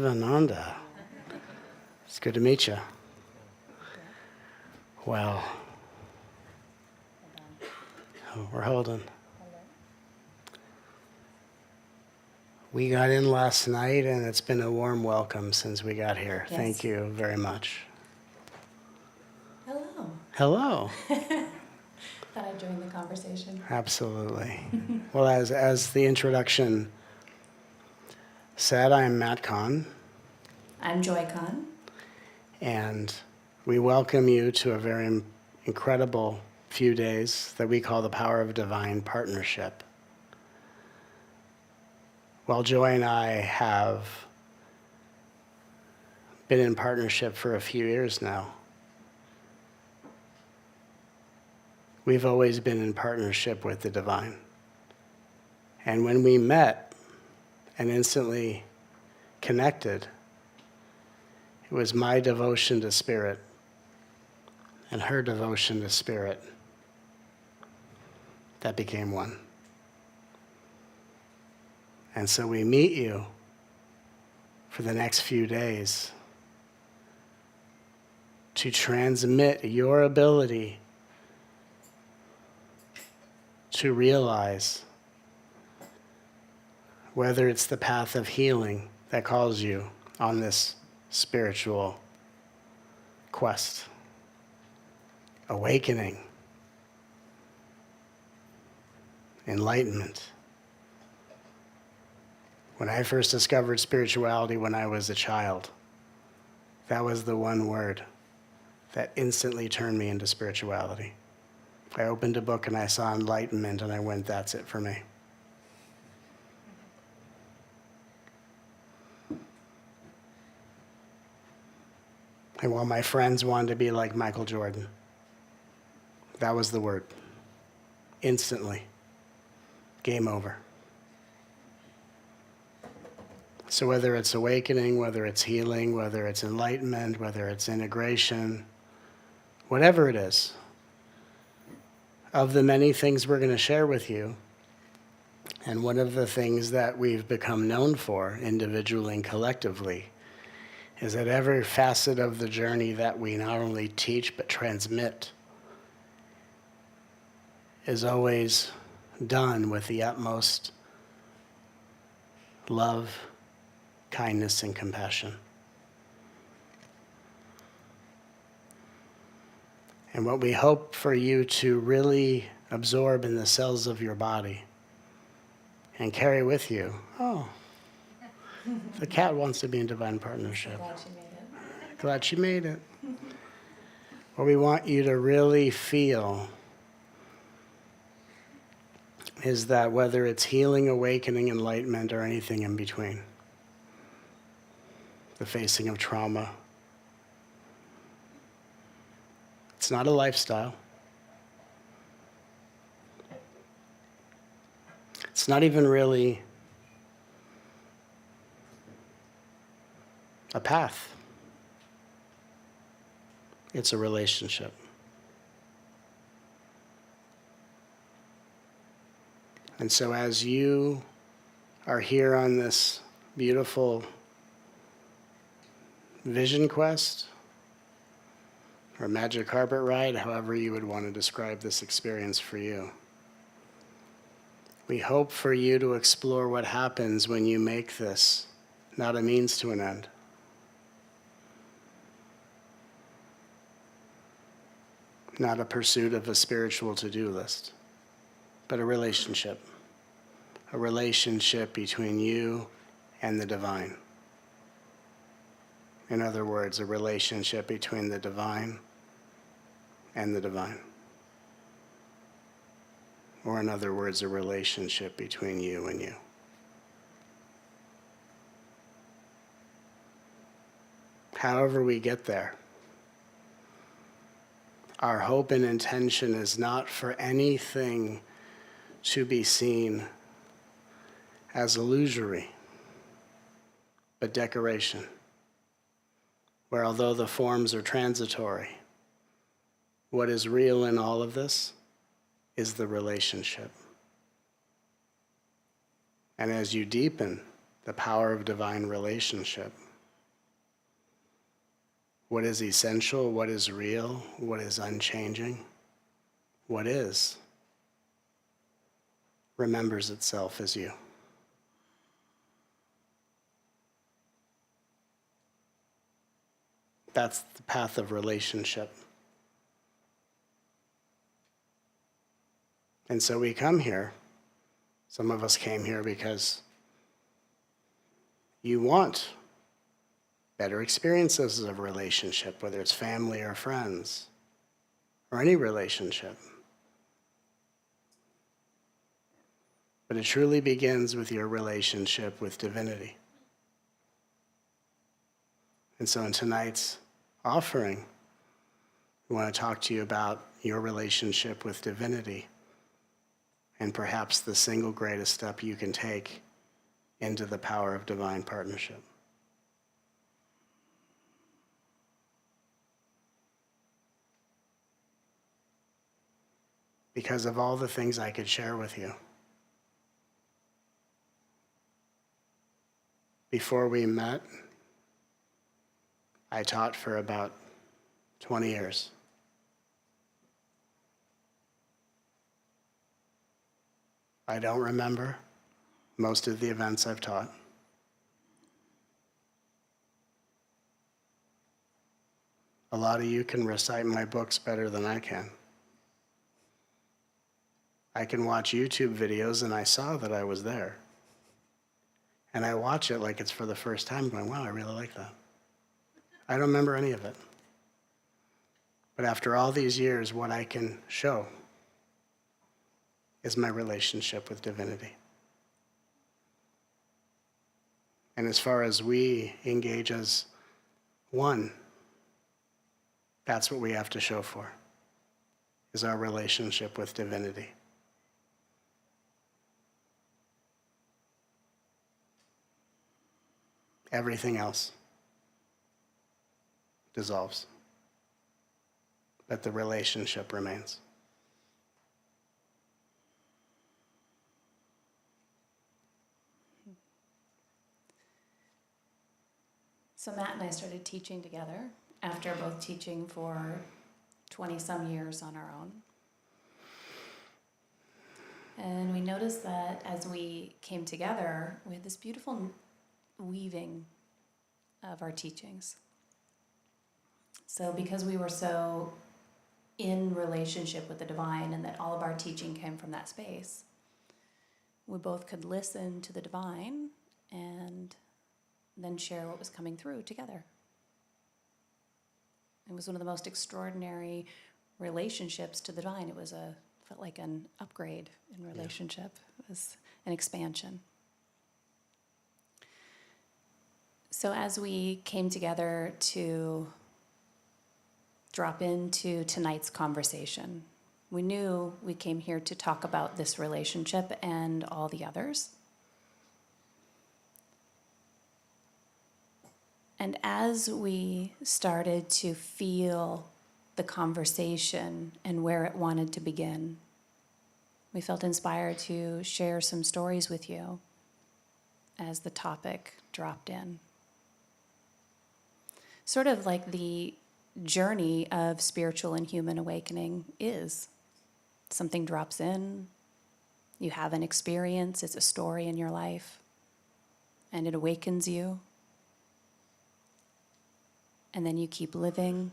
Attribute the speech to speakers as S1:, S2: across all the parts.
S1: Sivananda. It's good to meet you. Well, we're holding. We got in last night, and it's been a warm welcome since we got here.
S2: Yes.
S1: Thank you very much.
S2: Hello.
S1: Hello.
S2: Thought I'd join the conversation.
S1: Absolutely. Well, as the introduction said, I'm Matt Kahn,
S2: I'm Joy Kahn.
S1: and we welcome you to a very incredible few days that we call the Power of Divine Partnership. Well, Joy and I have been in partnership for a few years now. We've always been in partnership with the divine. And when we met and instantly connected, it was my devotion to spirit and her devotion to spirit that became one. And so we meet you for the next few days to transmit your ability to realize whether it's the path of healing that calls you on this spiritual quest, awakening, enlightenment. When I first discovered spirituality when I was a child, that was the one word that instantly turned me into spirituality. I opened a book and I saw enlightenment and I went, that's it for me. And while my friends wanted to be like Michael Jordan, that was the word. Instantly. Game over. So whether it's awakening, whether it's healing, whether it's enlightenment, whether it's integration, whatever it is, of the many things we're going to share with you, and one of the things that we've become known for, individually and collectively, is that every facet of the journey that we not only teach but transmit is always done with the utmost love, kindness, and compassion. And what we hope for you to really absorb in the cells of your body and carry with you, the cat wants to be in divine partnership.
S2: Glad she made it.
S1: Glad she made it. What we want you to really feel is that whether it's healing, awakening, enlightenment, or anything in between, the facing of trauma, it's not a lifestyle. It's not even really a path. It's a relationship. And so as you are here on this beautiful vision quest, or magic carpet ride, however you would want to describe this experience for you, we hope for you to explore what happens when you make this not a means to an end. Not a pursuit of a spiritual to-do list, but a relationship between you and the divine. In other words, a relationship between the divine and the divine. Or in other words, a relationship between you and you. However we get there, our hope and intention is not for anything to be seen as illusory, but decoration, where although the forms are transitory, what is real in all of this is the relationship. And as you deepen the power of divine relationship, What is essential? What is real? What is unchanging? What is remembers itself as you. That's the path of relationship. And so we come here. Some of us came here because you want better experiences of relationship, whether it's family or friends, or any relationship. But it truly begins with your relationship with divinity. And so in tonight's offering, we want to talk to you about your relationship with divinity and perhaps the single greatest step you can take into the power of divine partnership. Because of all the things I could share with you, before we met, I taught for about 20 years. I don't remember most of the events I've taught. A lot of you can recite my books better than I can. I can watch YouTube videos and I saw that I was there. And I watch it like it's for the first time going, wow, I really like that. I don't remember any of it. But after all these years, what I can show is my relationship with divinity. And as far as we engage as one, that's what we have to show for, is our relationship with divinity. Everything else dissolves, but the relationship remains.
S2: So Matt and I started teaching together after both teaching for 20-some years on our own. And we noticed that as we came together, we had this beautiful weaving of our teachings. So because we were so in relationship with the divine and that all of our teaching came from that space, we both could listen to the divine and then share what was coming through together. It was one of the most extraordinary relationships to the divine. It felt like an upgrade in relationship. It was an expansion. So as we came together to drop into tonight's conversation, we knew we came here to talk about this relationship and all the others. And as we started to feel the conversation and where it wanted to begin, we felt inspired to share some stories with you as the topic dropped in. Sort of like the journey of spiritual and human awakening is. Something drops in, you have an experience, it's a story in your life, and it awakens you. And then you keep living,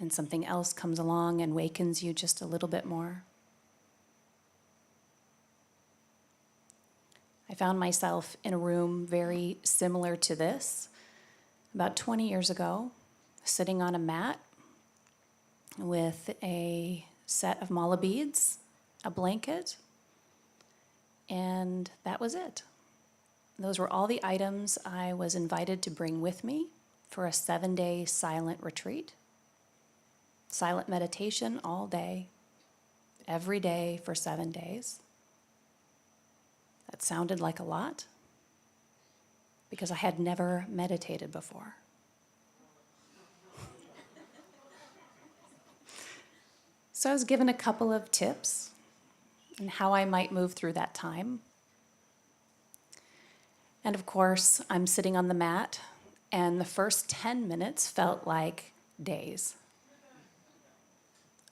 S2: and something else comes along and wakens you just a little bit more. I found myself in a room very similar to this about 20 years ago, sitting on a mat with a set of mala beads, a blanket, and that was it. Those were all the items I was invited to bring with me for a 7-day silent retreat. Silent meditation all day, every day for 7 days. That sounded like a lot because I had never meditated before. So I was given a couple of tips on how I might move through that time. And of course, I'm sitting on the mat And the first 10 minutes felt like days.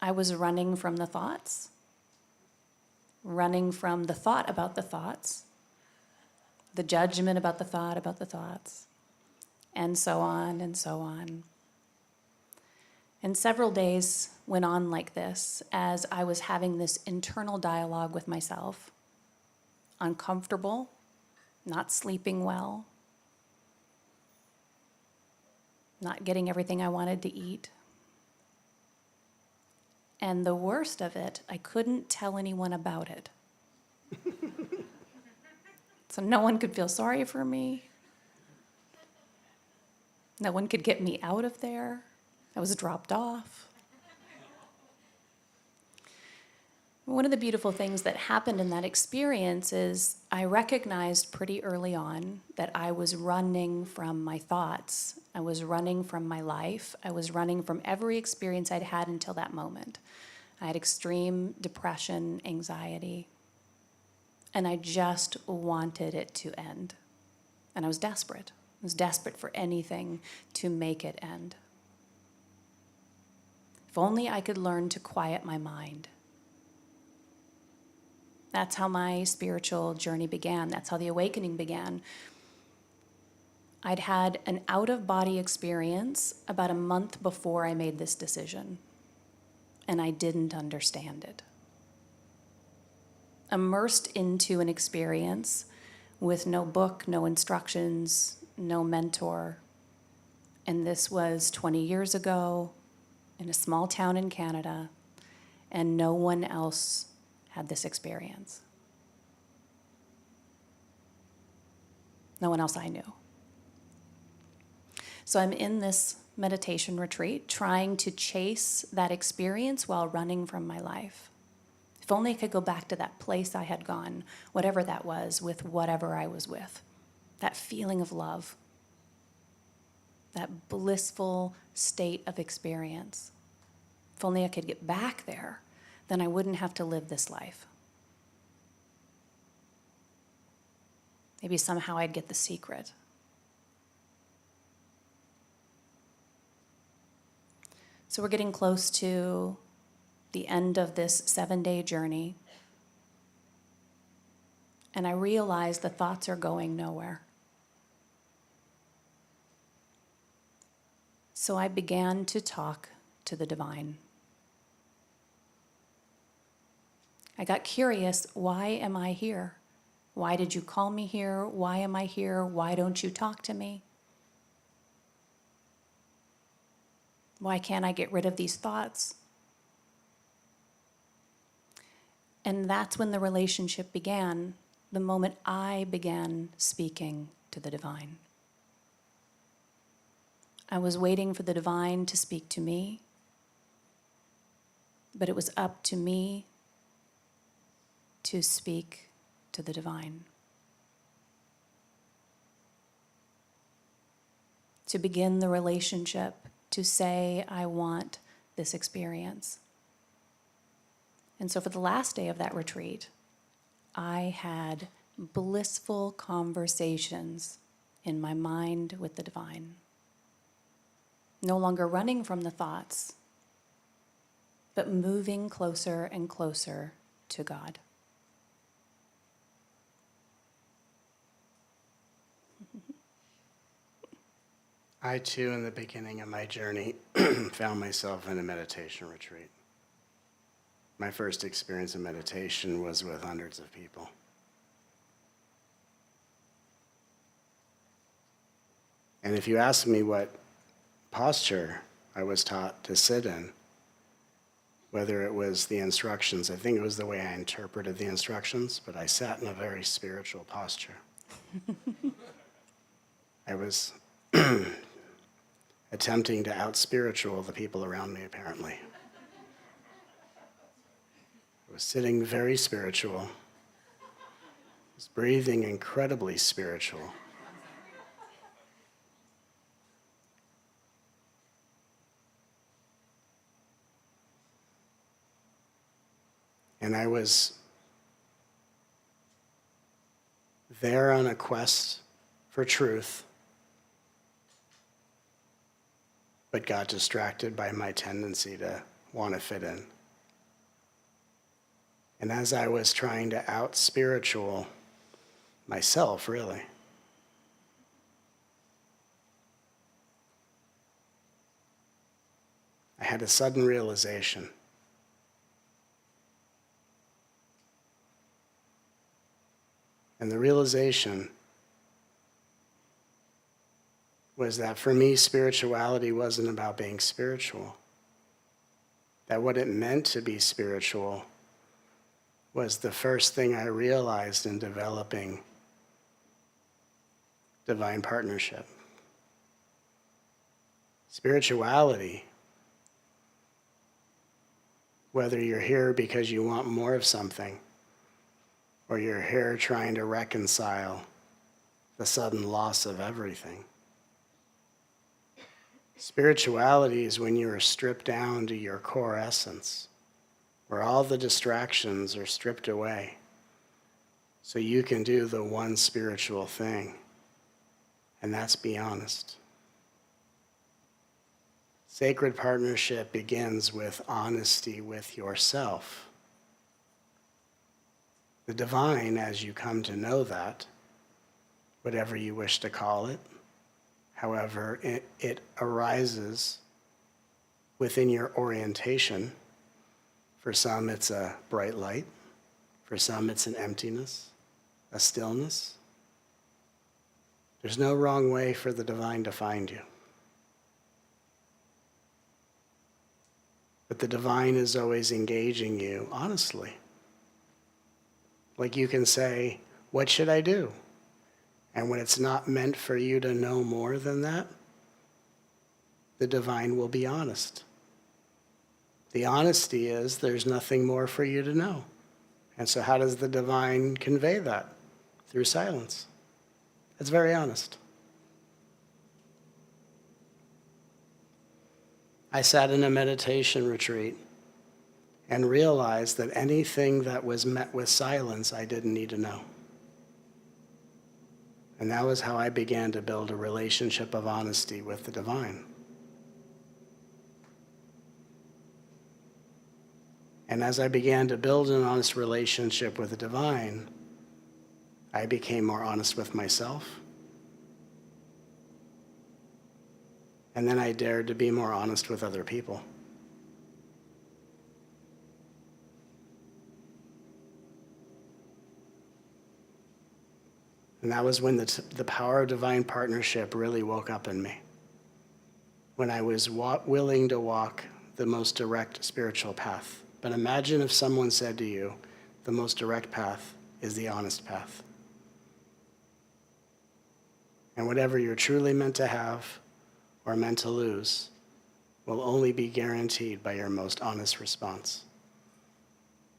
S2: I was running from the thoughts, running from the thought about the thoughts, the judgment about the thoughts, and so on and so on. And several days went on like this as I was having this internal dialogue with myself, uncomfortable, not sleeping well, not getting everything I wanted to eat. And the worst of it, I couldn't tell anyone about it. So no one could feel sorry for me. No one could get me out of there. I was dropped off. One of the beautiful things that happened in that experience is I recognized pretty early on that I was running from my thoughts. I was running from my life. I was running from every experience I'd had until that moment. I had extreme depression, anxiety, and I just wanted it to end. And I was desperate. I was desperate for anything to make it end. If only I could learn to quiet my mind. That's how my spiritual journey began. That's how the awakening began. I'd had an out-of-body experience about a month before I made this decision, and I didn't understand it. Immersed into an experience with no book, no instructions, no mentor. And this was 20 years ago in a small town in Canada, and no one else had this experience. No one else I knew. So I'm in this meditation retreat trying to chase that experience while running from my life. If only I could go back to that place I had gone, whatever that was, with whatever I was with. That feeling of love. That blissful state of experience. If only I could get back there, then I wouldn't have to live this life. Maybe somehow I'd get the secret. So we're getting close to the end of this 7-day journey. And I realize the thoughts are going nowhere. So I began to talk to the divine. I got curious, why am I here? Why did you call me here? Why am I here? Why don't you talk to me? Why can't I get rid of these thoughts? And that's when the relationship began, the moment I began speaking to the divine. I was waiting for the divine to speak to me, but it was up to me to speak to the divine. To begin the relationship, to say, I want this experience. And so for the last day of that retreat, I had blissful conversations in my mind with the divine. No longer running from the thoughts, but moving closer and closer to God.
S1: I, too, in the beginning of my journey, found myself in a meditation retreat. My first experience in meditation was with hundreds of people. And if you ask me what posture I was taught to sit in, whether it was the instructions, I think it was the way I interpreted the instructions, but I sat in a very spiritual posture. I was attempting to out-spiritual the people around me, apparently. I was sitting very spiritual. I was breathing incredibly spiritual. And I was there on a quest for truth, but got distracted by my tendency to want to fit in. And as I was trying to out-spiritual myself, really, I had a sudden realization. And the realization was that for me, spirituality wasn't about being spiritual. That what it meant to be spiritual was the first thing I realized in developing divine partnership. Spirituality, whether you're here because you want more of something, or you're here trying to reconcile the sudden loss of everything. Spirituality is when you are stripped down to your core essence, where all the distractions are stripped away, so you can do the one spiritual thing, and that's be honest. Sacred partnership begins with honesty with yourself. The divine, as you come to know that, whatever you wish to call it, however, it arises within your orientation. For some, it's a bright light. For some, it's an emptiness, a stillness. There's no wrong way for the divine to find you. But the divine is always engaging you honestly. Like you can say, what should I do? And when it's not meant for you to know more than that, the divine will be honest. The honesty is there's nothing more for you to know. And so how does the divine convey that? Through silence. It's very honest. I sat in a meditation retreat and realized that anything that was met with silence, I didn't need to know. And that was how I began to build a relationship of honesty with the divine. And as I began to build an honest relationship with the divine, I became more honest with myself. And then I dared to be more honest with other people. And that was when the power of divine partnership really woke up in me. When I was willing to walk the most direct spiritual path. But imagine if someone said to you, the most direct path is the honest path. And whatever you're truly meant to have or meant to lose will only be guaranteed by your most honest response.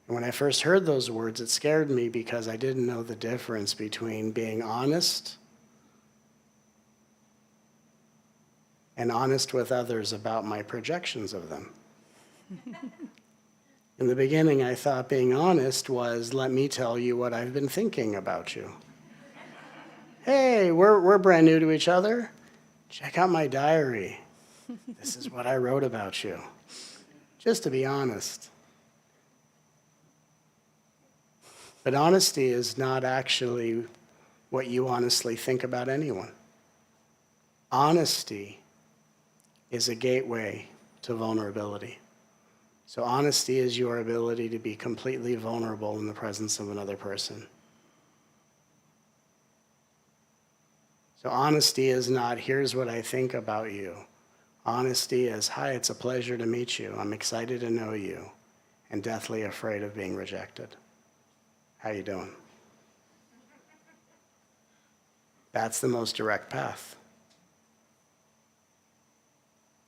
S1: And when I first heard those words, it scared me because I didn't know the difference between being honest and honest with others about my projections of them. In the beginning, I thought being honest was, let me tell you what I've been thinking about you. Hey, we're brand new to each other. Check out my diary. This is what I wrote about you. Just to be honest. But honesty is not actually what you honestly think about anyone. Honesty is a gateway to vulnerability. So honesty is your ability to be completely vulnerable in the presence of another person. So honesty is not, here's what I think about you. Honesty is, hi, it's a pleasure to meet you. I'm excited to know you and deathly afraid of being rejected. How you doing? That's the most direct path.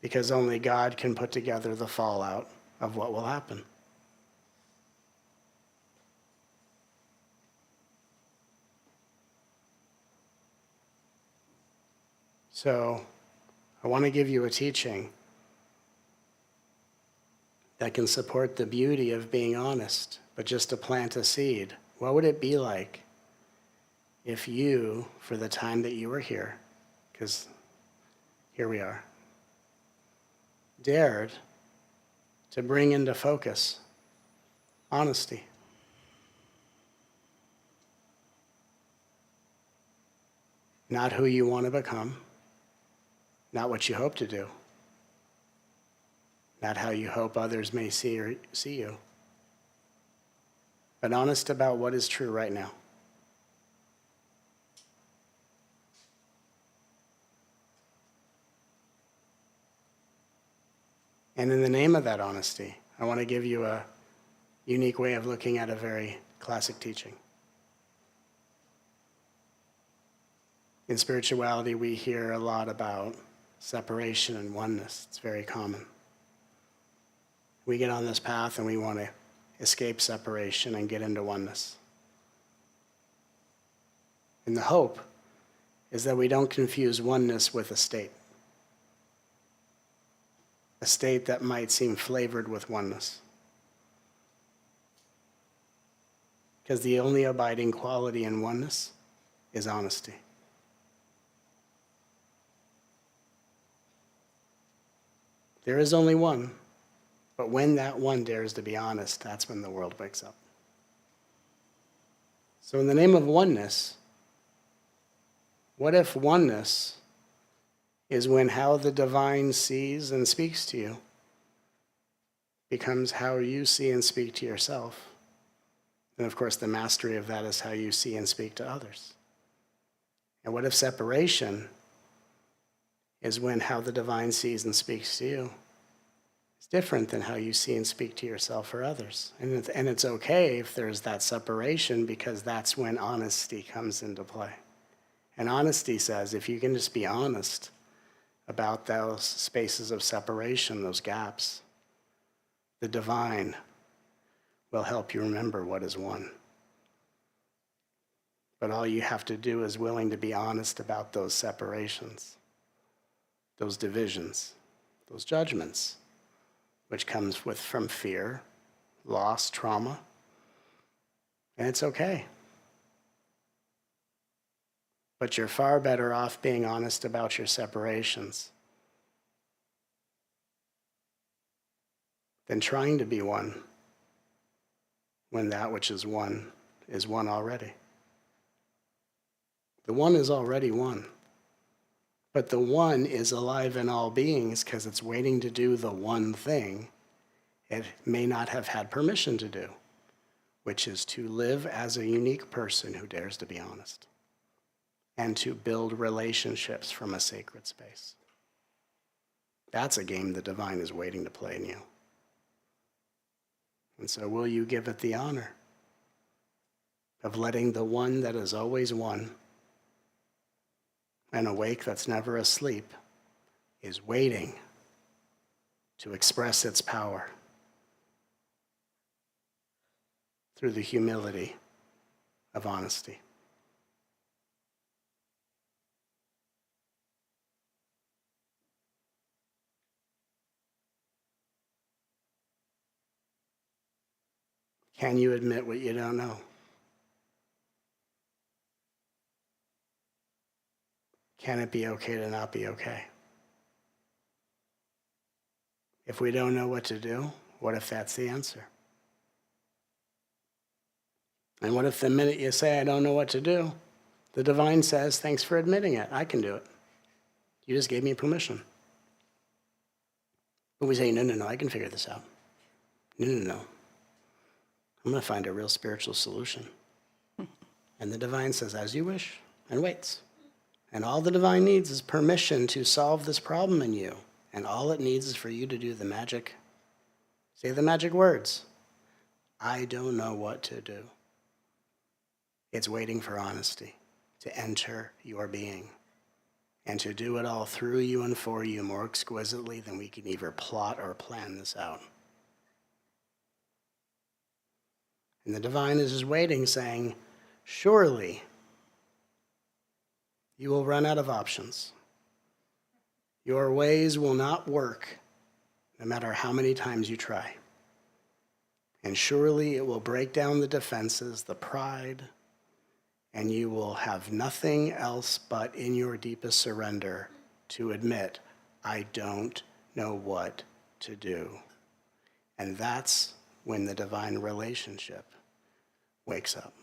S1: Because only God can put together the fallout of what will happen. So, I want to give you a teaching that can support the beauty of being honest, but just to plant a seed. What would it be like if you, for the time that you were here, because here we are, dared to bring into focus honesty. Not who you want to become, not what you hope to do, not how you hope others may see you, but honest about what is true right now. And in the name of that honesty, I want to give you a unique way of looking at a very classic teaching. In spirituality, we hear a lot about separation and oneness. It's very common. We get on this path and we want to escape separation and get into oneness. And the hope is that we don't confuse oneness with a state that might seem flavored with oneness. Because the only abiding quality in oneness is honesty. There is only one, but when that one dares to be honest, that's when the world wakes up. So in the name of oneness, what if oneness is when how the divine sees and speaks to you becomes how you see and speak to yourself? And of course, the mastery of that is how you see and speak to others. And what if separation is when how the divine sees and speaks to you is different than how you see and speak to yourself or others? And it's okay if there's that separation, because that's when honesty comes into play. And honesty says, if you can just be honest about those spaces of separation, those gaps, the divine will help you remember what is one. But all you have to do is willing to be honest about those separations, those divisions, those judgments, which comes from fear, loss, trauma. And it's okay. But you're far better off being honest about your separations than trying to be one when that which is one already. The one is already one. But the one is alive in all beings because it's waiting to do the one thing it may not have had permission to do, which is to live as a unique person who dares to be honest and to build relationships from a sacred space. That's a game the divine is waiting to play in you. And so will you give it the honor of letting the one that is always one and awake that's never asleep is waiting to express its power through the humility of honesty? Can you admit what you don't know? Can it be okay to not be okay? If we don't know what to do, what if that's the answer? And what if the minute you say, I don't know what to do, the divine says, thanks for admitting it, I can do it. You just gave me permission. But we say, no, I can figure this out. No. I'm going to find a real spiritual solution. And the divine says, as you wish, and waits. And all the divine needs is permission to solve this problem in you. And all it needs is for you to do the magic, say the magic words. I don't know what to do. It's waiting for honesty to enter your being and to do it all through you and for you more exquisitely than we can either plot or plan this out. And the divine is just waiting, saying, surely you will run out of options. Your ways will not work no matter how many times you try. And surely it will break down the defenses, the pride, and you will have nothing else but in your deepest surrender to admit, I don't know what to do. And that's when the divine relationship wakes up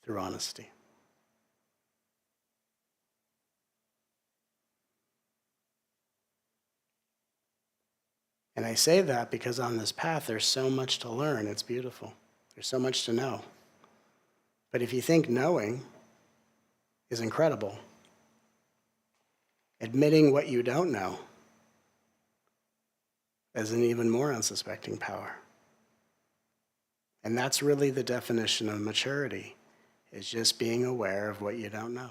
S1: through honesty. And I say that because on this path, there's so much to learn. It's beautiful. There's so much to know. But if you think knowing is incredible, admitting what you don't know is an even more unsuspecting power. And that's really the definition of maturity, is just being aware of what you don't know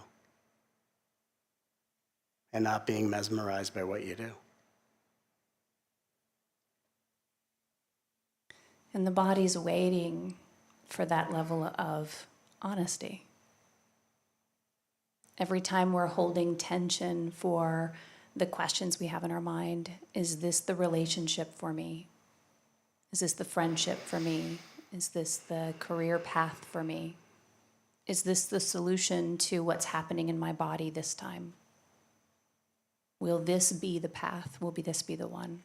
S1: and not being mesmerized by what you do.
S2: And the body's waiting for that level of honesty. Every time we're holding tension for the questions we have in our mind, is this the relationship for me? Is this the friendship for me? Is this the career path for me? Is this the solution to what's happening in my body this time? Will this be the path? Will this be the one?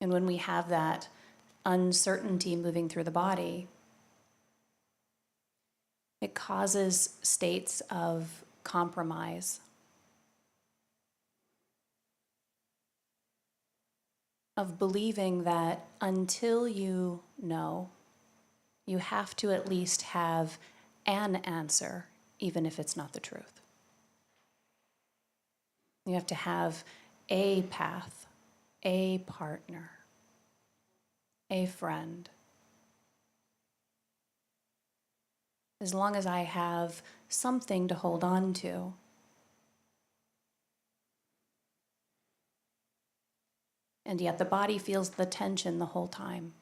S2: And when we have that uncertainty moving through the body, it causes states of compromise, of believing that until you know, you have to at least have an answer, even if it's not the truth. You have to have a path, a partner, a friend. As long as I have something to hold on to. And yet the body feels the tension the whole time.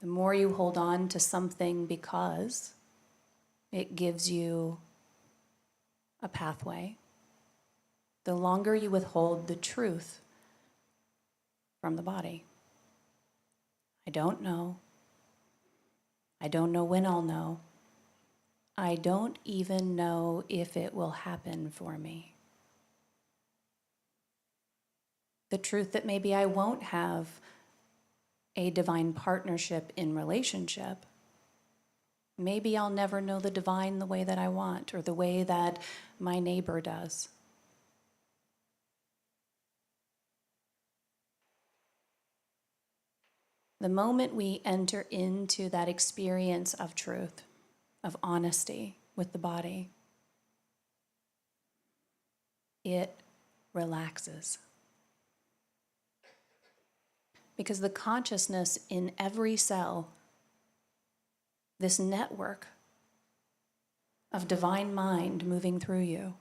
S2: The more you hold on to something because it gives you a pathway, the longer you withhold the truth from the body. I don't know. I don't know when I'll know. I don't even know if it will happen for me. The truth that maybe I won't have a divine partnership in relationship. Maybe I'll never know the divine the way that I want or the way that my neighbor does. The moment we enter into that experience of truth, of honesty with the body, it relaxes. Because the consciousness in every cell, this network of divine mind moving through you,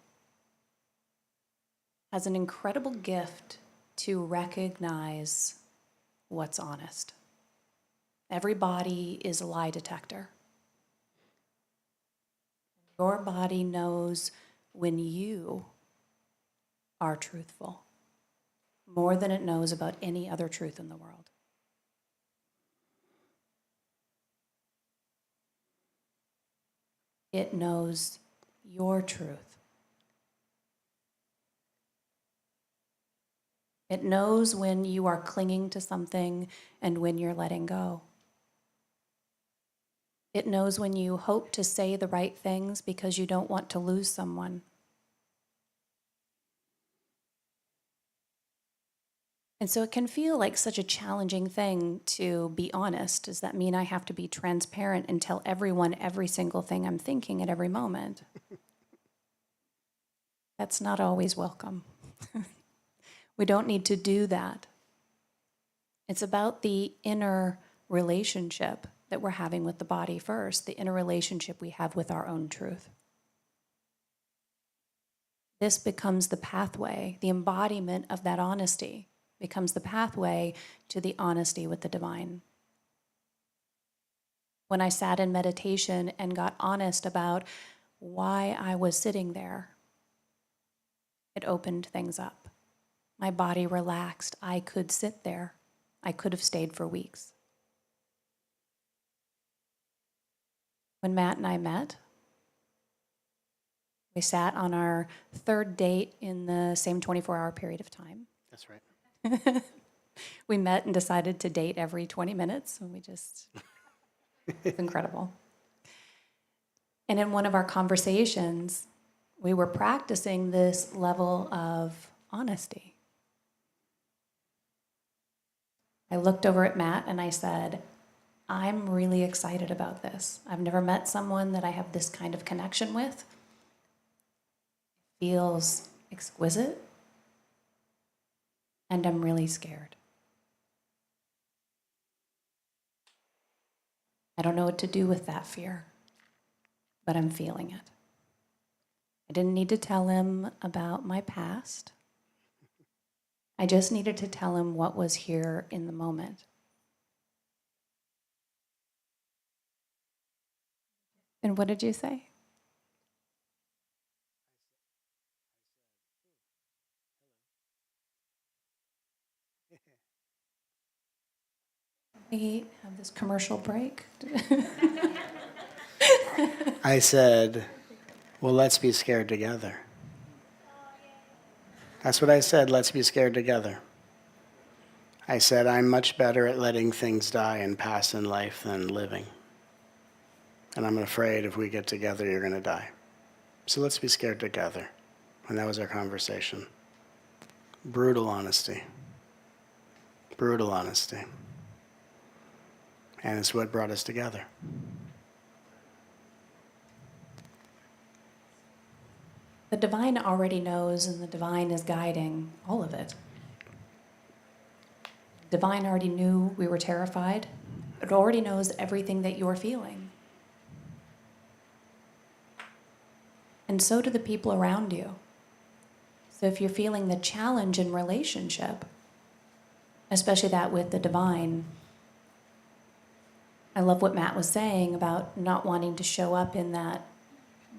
S2: has an incredible gift to recognize what's honest. Every body is a lie detector. Your body knows when you are truthful, more than it knows about any other truth in the world. It knows your truth. It knows when you are clinging to something and when you're letting go. It knows when you hope to say the right things because you don't want to lose someone. And so it can feel like such a challenging thing to be honest. Does that mean I have to be transparent and tell everyone every single thing I'm thinking at every moment? That's not always welcome. We don't need to do that. It's about the inner relationship that we're having with the body first, the inner relationship we have with our own truth. This becomes the pathway, the embodiment of that honesty becomes the pathway to the honesty with the divine. When I sat in meditation and got honest about why I was sitting there, it opened things up. My body relaxed. I could sit there. I could have stayed for weeks. When Matt and I met, We sat on our third date in the same 24-hour period of time.
S1: That's right.
S2: We met and decided to date every 20 minutes, and it's incredible. And in one of our conversations, we were practicing this level of honesty. I looked over at Matt and I said, I'm really excited about this. I've never met someone that I have this kind of connection with. It feels exquisite, and I'm really scared. I don't know what to do with that fear, but I'm feeling it. I didn't need to tell him about my past. I just needed to tell him what was here in the moment. And what did you say? We have this commercial break.
S1: I said, well, let's be scared together. That's what I said, let's be scared together. I said, I'm much better at letting things die and pass in life than living. And I'm afraid if we get together, you're going to die. So let's be scared together. And that was our conversation. Brutal honesty. Brutal honesty. And it's what brought us together.
S2: The divine already knows, and the divine is guiding all of it. Divine already knew we were terrified. It already knows everything that you're feeling. And so do the people around you. So if you're feeling the challenge in relationship, especially that with the divine, I love what Matt was saying about not wanting to show up in that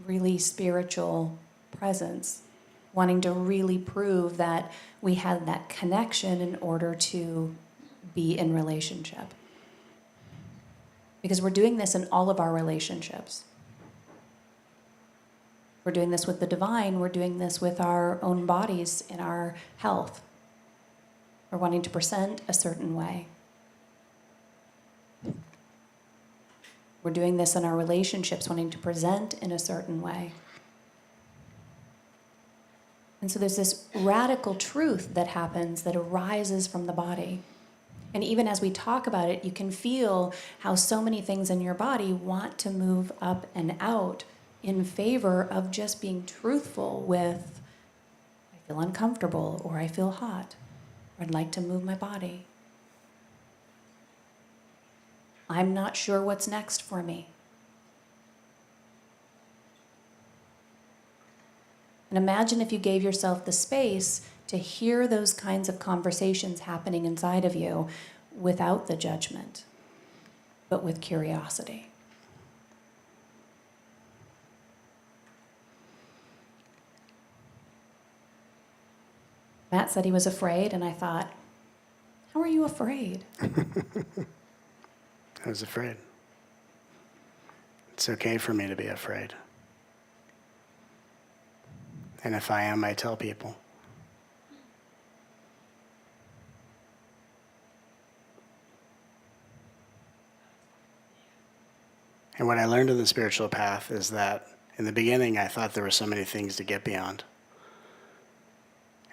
S2: really spiritual presence, wanting to really prove that we had that connection in order to be in relationship. Because we're doing this in all of our relationships. We're doing this with the divine, we're doing this with our own bodies in our health. We're wanting to present a certain way. We're doing this in our relationships, wanting to present in a certain way. And so there's this radical truth that happens that arises from the body. And even as we talk about it, you can feel how so many things in your body want to move up and out in favor of just being truthful with, I feel uncomfortable, or I feel hot, or I'd like to move my body. I'm not sure what's next for me. And imagine if you gave yourself the space to hear those kinds of conversations happening inside of you without the judgment, but with curiosity. Matt said he was afraid, and I thought, how are you afraid?
S1: I was afraid. It's okay for me to be afraid. And if I am, I tell people. And what I learned in the spiritual path is that in the beginning, I thought there were so many things to get beyond.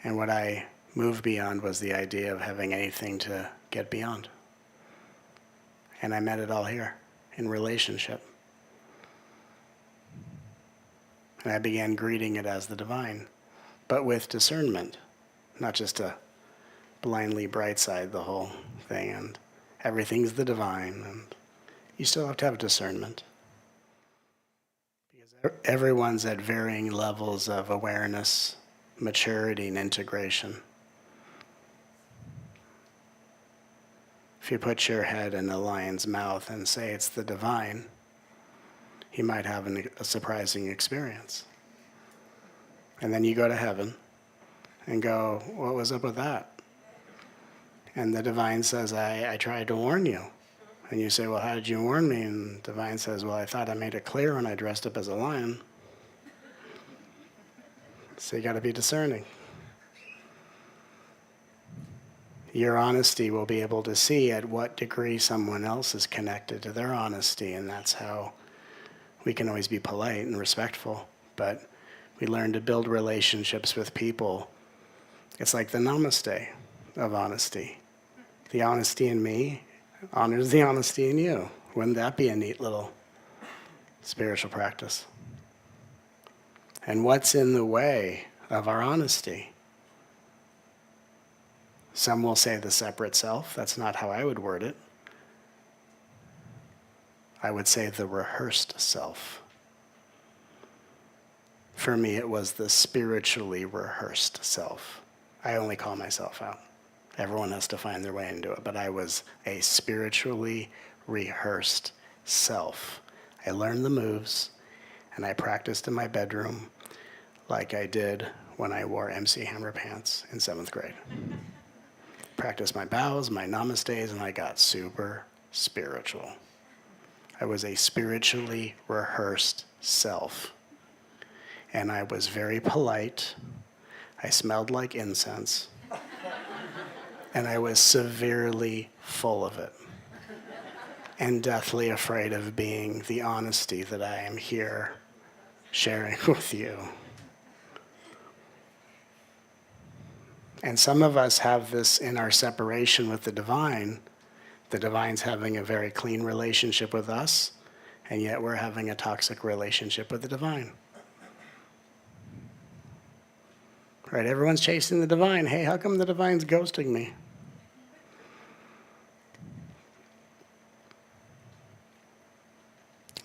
S1: And what I moved beyond was the idea of having anything to get beyond. And I met it all here, in relationship. And I began greeting it as the divine, but with discernment, not just to blindly bright side the whole thing and everything's the divine. And you still have to have discernment. Because everyone's at varying levels of awareness, maturity, and integration. If you put your head in a lion's mouth and say it's the divine, he might have a surprising experience. And then you go to heaven and go, what was up with that? And the divine says, I tried to warn you. And you say, well, how did you warn me? And the divine says, well, I thought I made it clear when I dressed up as a lion. So you got to be discerning. Your honesty will be able to see at what degree someone else is connected to their honesty, and that's how we can always be polite and respectful, but we learn to build relationships with people. It's like the namaste of honesty. The honesty in me honors the honesty in you. Wouldn't that be a neat little spiritual practice? And what's in the way of our honesty? Some will say the separate self. That's not how I would word it. I would say the rehearsed self. For me, it was the spiritually rehearsed self. I only call myself out. Everyone has to find their way into it, but I was a spiritually rehearsed self. I learned the moves, and I practiced in my bedroom like I did when I wore MC Hammer pants in 7th grade. Practiced my bows, my namastes, and I got super spiritual. I was a spiritually rehearsed self. And I was very polite. I smelled like incense. And I was severely full of it. And deathly afraid of being the honesty that I am here sharing with you. And some of us have this in our separation with the divine. The divine's having a very clean relationship with us, and yet we're having a toxic relationship with the divine. Right? Everyone's chasing the divine. Hey, how come the divine's ghosting me?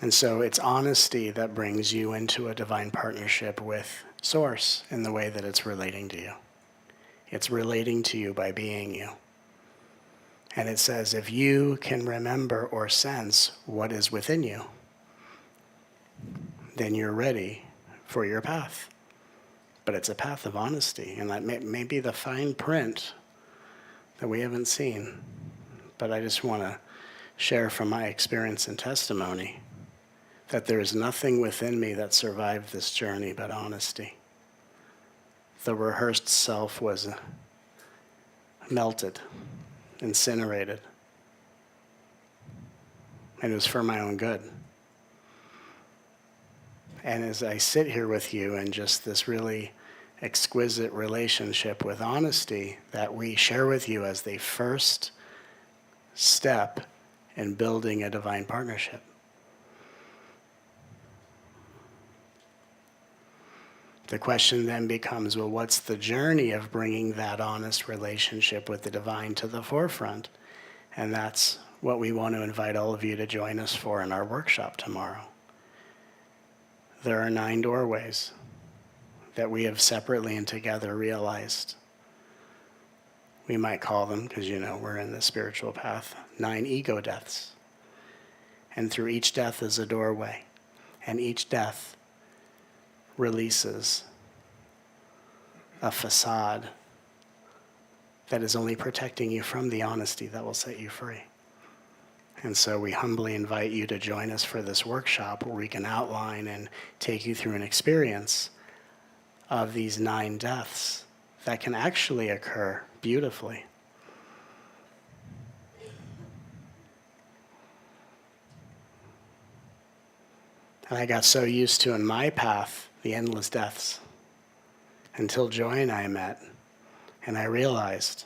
S1: And so it's honesty that brings you into a divine partnership with Source in the way that it's relating to you. It's relating to you by being you. And it says, if you can remember or sense what is within you, then you're ready for your path. But it's a path of honesty, and that may be the fine print that we haven't seen. But I just want to share from my experience and testimony that there is nothing within me that survived this journey but honesty. The rehearsed self was melted, incinerated, and it was for my own good. And as I sit here with you in just this really exquisite relationship with honesty that we share with you as the first step in building a divine partnership. The question then becomes, well, what's the journey of bringing that honest relationship with the divine to the forefront? And that's what we want to invite all of you to join us for in our workshop tomorrow. There are 9 doorways that we have separately and together realized. We might call them, because we're in the spiritual path, 9 ego deaths. And through each death is a doorway. And each death releases a facade that is only protecting you from the honesty that will set you free. And so we humbly invite you to join us for this workshop where we can outline and take you through an experience of these 9 deaths that can actually occur beautifully. And I got so used to in my path the endless deaths until Joy and I met, and I realized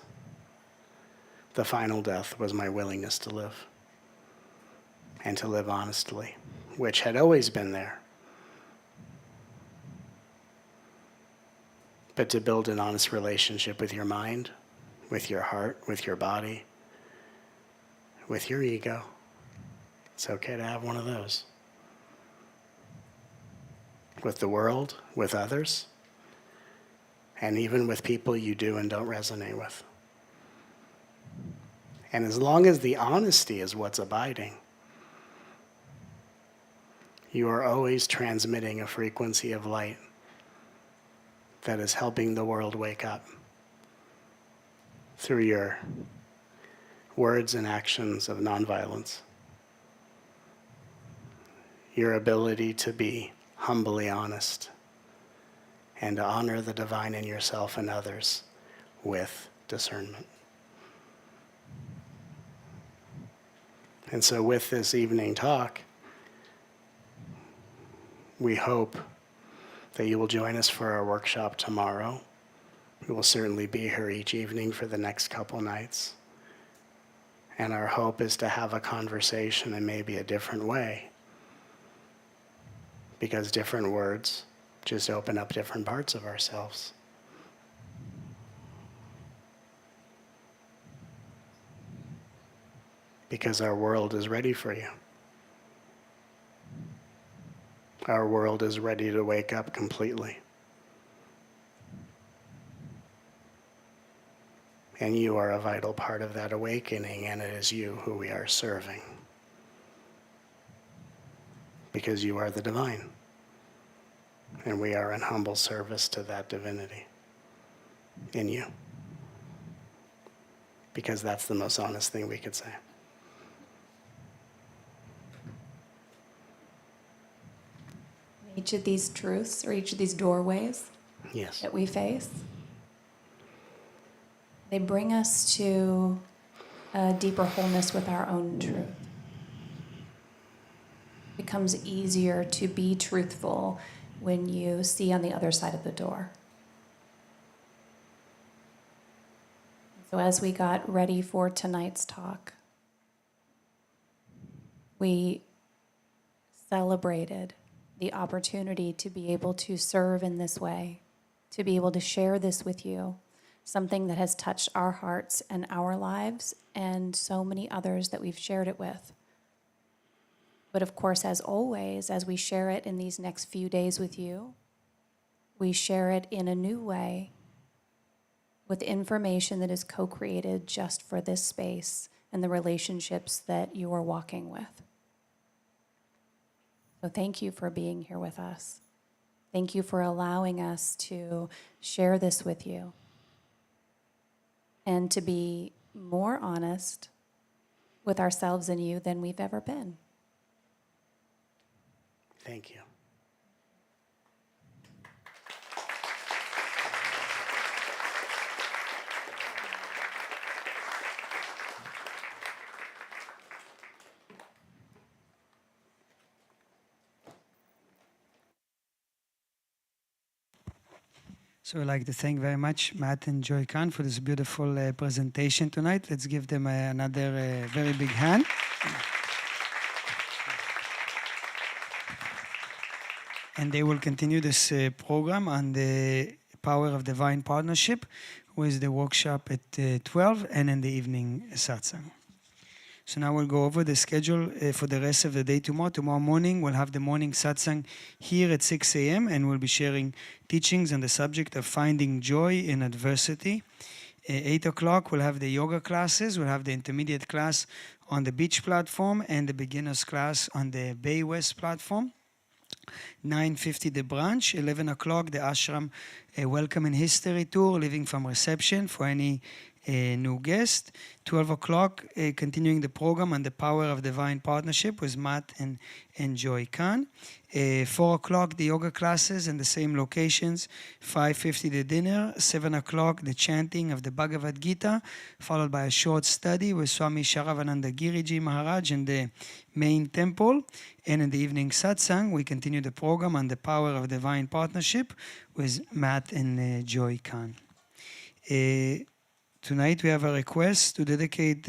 S1: the final death was my willingness to live and to live honestly, which had always been there. But to build an honest relationship with your mind, with your heart, with your body, with your ego. It's okay to have one of those. With the world, with others, and even with people you do and don't resonate with. And as long as the honesty is what's abiding, you are always transmitting a frequency of light that is helping the world wake up through your words and actions of nonviolence. Your ability to be humbly honest and to honor the divine in yourself and others with discernment. And so with this evening talk, we hope that you will join us for our workshop tomorrow. We will certainly be here each evening for the next couple nights. And our hope is to have a conversation in maybe a different way, because different words just open up different parts of ourselves. Because our world is ready for you. Our world is ready to wake up completely. And you are a vital part of that awakening, and it is you who we are serving. Because you are the divine. And we are in humble service to that divinity in you. Because that's the most honest thing we could say.
S2: Each of these truths, or each of these doorways
S1: Yes.
S2: that we face, they bring us to a deeper wholeness with our own truth. It becomes easier to be truthful when you see on the other side of the door. So as we got ready for tonight's talk, we celebrated the opportunity to be able to serve in this way, to be able to share this with you, something that has touched our hearts and our lives and so many others that we've shared it with. But of course, as always, as we share it in these next few days with you, we share it in a new way with information that is co-created just for this space and the relationships that you are walking with. So thank you for being here with us. Thank you for allowing us to share this with you and to be more honest with ourselves and you than we've ever been.
S1: Thank you.
S3: So I'd like to thank very much Matt and Joy Kahn for this beautiful presentation tonight. Let's give them another very big hand. And they will continue this program on the power of divine partnership with the workshop at 12 and in the evening satsang. So now we'll go over the schedule for the rest of the day tomorrow. Tomorrow morning, we'll have the morning satsang here at 6 a.m. and we'll be sharing teachings on the subject of finding joy in adversity. 8 o'clock, we'll have the yoga classes. We'll have the intermediate class on the beach platform and the beginner's class on the Bay West platform. 9:50 the brunch, 11 o'clock the ashram welcome and history tour, living from reception for any new guest. 12 o'clock, continuing the program on the power of divine partnership with Matt and Joy Kahn. 4 o'clock, the yoga classes in the same locations. 5:50 the dinner. 7 o'clock, the chanting of the Bhagavad Gita, followed by a short study with Swami Sharavananda Giriji Maharaj in the main temple. And in the evening satsang, we continue the program on the power of divine partnership with Matt and Joy Kahn. Tonight we have a request to dedicate